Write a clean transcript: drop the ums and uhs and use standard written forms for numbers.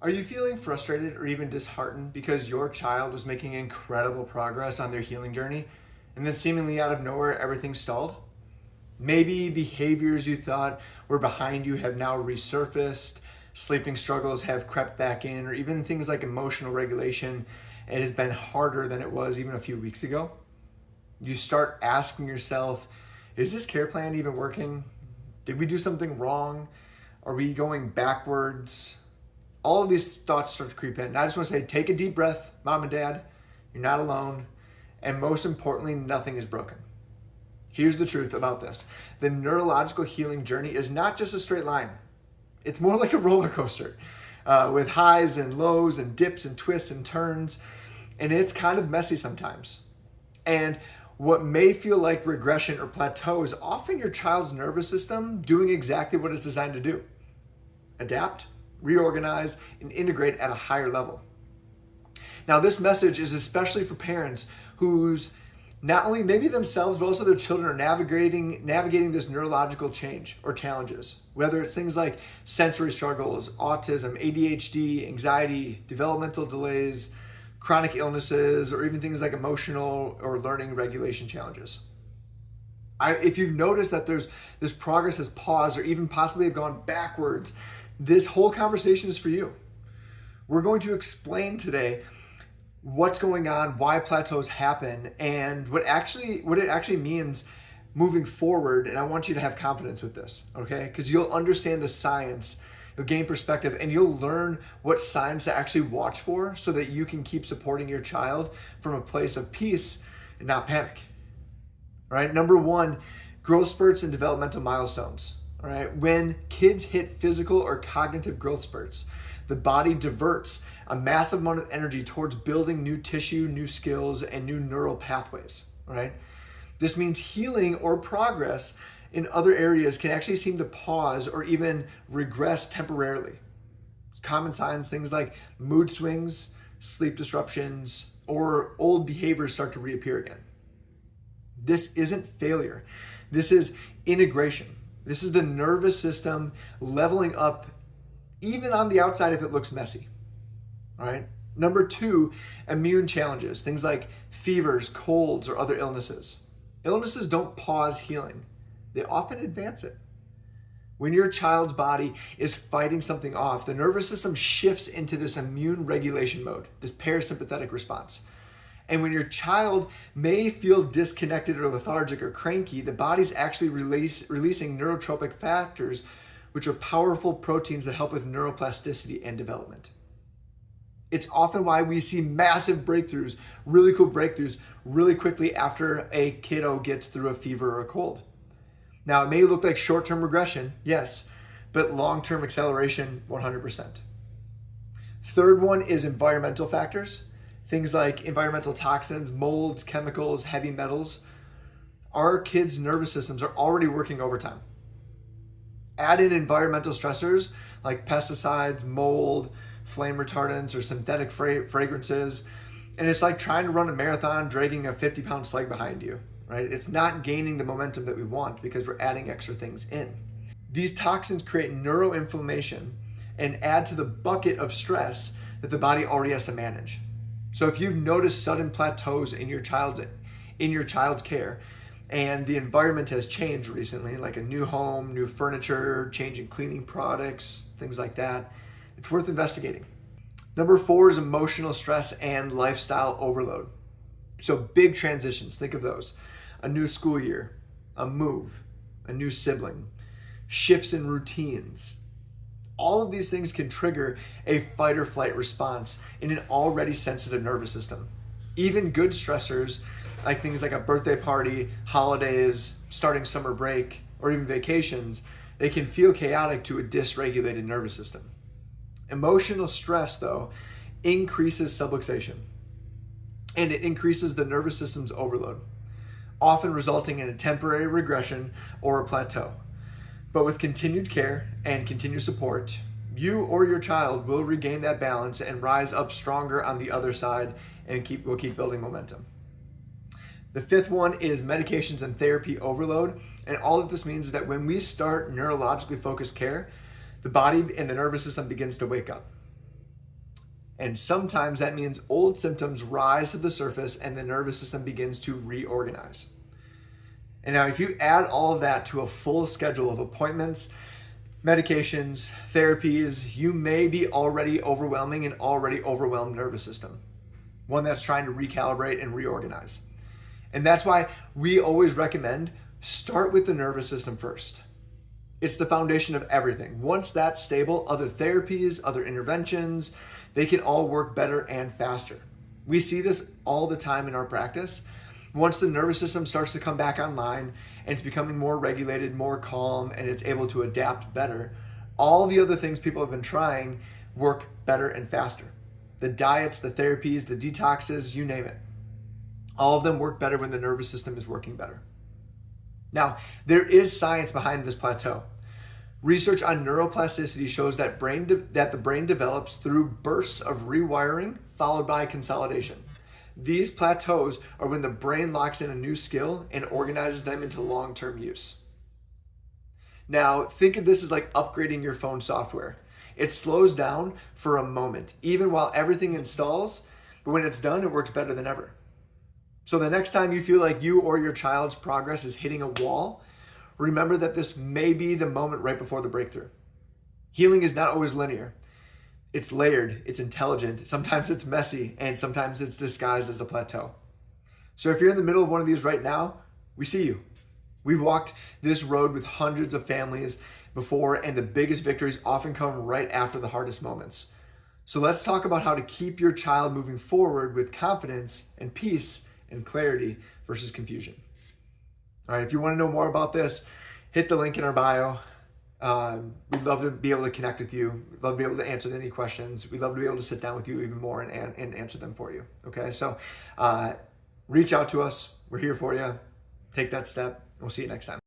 Are you feeling frustrated or even disheartened because your child was making incredible progress on their healing journey and then seemingly out of nowhere everything stalled? Maybe behaviors you thought were behind you have now resurfaced, sleeping struggles have crept back in, or even things like emotional regulation, it has been harder than it was even a few weeks ago. You start asking yourself, is this care plan even working? Did we do something wrong? Are we going backwards? All of these thoughts start to creep in. And I just want to say, take a deep breath, mom and dad. You're not alone. And most importantly, nothing is broken. Here's the truth about this. The neurological healing journey is not just a straight line. It's more like a roller coaster with highs and lows and dips and twists and turns. And it's kind of messy sometimes. And what may feel like regression or plateau is often your child's nervous system doing exactly what it's designed to do. Adapt, reorganize, and integrate at a higher level. Now, this message is especially for parents whose not only maybe themselves, but also their children are navigating this neurological change or challenges, whether it's things like sensory struggles, autism, ADHD, anxiety, developmental delays, chronic illnesses, or even things like emotional or learning regulation challenges. If you've noticed that this progress has paused or even possibly have gone backwards, this whole conversation is for you. We're going to explain today what's going on, why plateaus happen, and what it actually means moving forward. And I want you to have confidence with this, okay? Because you'll understand the science, you'll gain perspective, and you'll learn what signs to actually watch for so that you can keep supporting your child from a place of peace and not panic. All right, number one, growth spurts and developmental milestones. All right, when kids hit physical or cognitive growth spurts, the body diverts a massive amount of energy towards building new tissue, new skills, and new neural pathways. All right, this means healing or progress in other areas can actually seem to pause or even regress temporarily. Common signs, things like mood swings, sleep disruptions, or old behaviors start to reappear again. This isn't failure. This is integration. This is the nervous system leveling up even on the outside if it looks messy. All right. Number two, immune challenges, things like fevers, colds, or other illnesses. Illnesses don't pause healing. They often advance it. When your child's body is fighting something off, the nervous system shifts into this immune regulation mode, this parasympathetic response. And when your child may feel disconnected or lethargic or cranky, the body's actually releasing neurotropic factors, which are powerful proteins that help with neuroplasticity and development. It's often why we see massive breakthroughs, really cool breakthroughs, really quickly after a kiddo gets through a fever or a cold. Now, it may look like short-term regression, yes, but long-term acceleration, 100%. Third one is environmental factors. Things like environmental toxins, molds, chemicals, heavy metals. Our kids' nervous systems are already working overtime. Add in environmental stressors like pesticides, mold, flame retardants, or synthetic fragrances, and it's like trying to run a marathon dragging a 50-pound sled behind you, right? It's not gaining the momentum that we want because we're adding extra things in. These toxins create neuroinflammation and add to the bucket of stress that the body already has to manage. So if you've noticed sudden plateaus in your child's care, and the environment has changed recently, like a new home, new furniture, changing cleaning products, things like that, it's worth investigating. Number four is emotional stress and lifestyle overload. So big transitions, think of those. A new school year, a move, a new sibling, shifts in routines. All of these things can trigger a fight or flight response in an already sensitive nervous system. Even good stressors, like things like a birthday party, holidays, starting summer break, or even vacations, they can feel chaotic to a dysregulated nervous system. Emotional stress, though, increases subluxation, and it increases the nervous system's overload, often resulting in a temporary regression or a plateau. But with continued care and continued support, you or your child will regain that balance and rise up stronger on the other side and will keep building momentum. The fifth one is medications and therapy overload. And all of this means is that when we start neurologically focused care, the body and the nervous system begins to wake up. And sometimes that means old symptoms rise to the surface and the nervous system begins to reorganize. And now if you add all of that to a full schedule of appointments, medications, therapies, you may be already overwhelming an already overwhelmed nervous system, one that's trying to recalibrate and reorganize. And that's why we always recommend start with the nervous system first. It's the foundation of everything. Once that's stable, other therapies, other interventions, they can all work better and faster. We see this all the time in our practice. Once the nervous system starts to come back online and it's becoming more regulated, more calm, and it's able to adapt better, all the other things people have been trying work better and faster. The diets, the therapies, the detoxes, you name it. All of them work better when the nervous system is working better. Now, there is science behind this plateau. Research on neuroplasticity shows that the brain develops through bursts of rewiring followed by consolidation. These plateaus are when the brain locks in a new skill and organizes them into long-term use. Now, think of this as like upgrading your phone software. It slows down for a moment, even while everything installs, but when it's done, it works better than ever. So the next time you feel like you or your child's progress is hitting a wall, remember that this may be the moment right before the breakthrough. Healing is not always linear. It's layered, it's intelligent, sometimes it's messy, and sometimes it's disguised as a plateau. So if you're in the middle of one of these right now, we see you. We've walked this road with hundreds of families before, and the biggest victories often come right after the hardest moments. So let's talk about how to keep your child moving forward with confidence and peace and clarity versus confusion. All right, if you want to know more about this, hit the link in our bio. We'd love to be able to connect with you. We'd love to be able to answer any questions. We'd love to be able to sit down with you even more and answer them for you. Okay, so reach out to us. We're here for you. Take that step. We'll see you next time.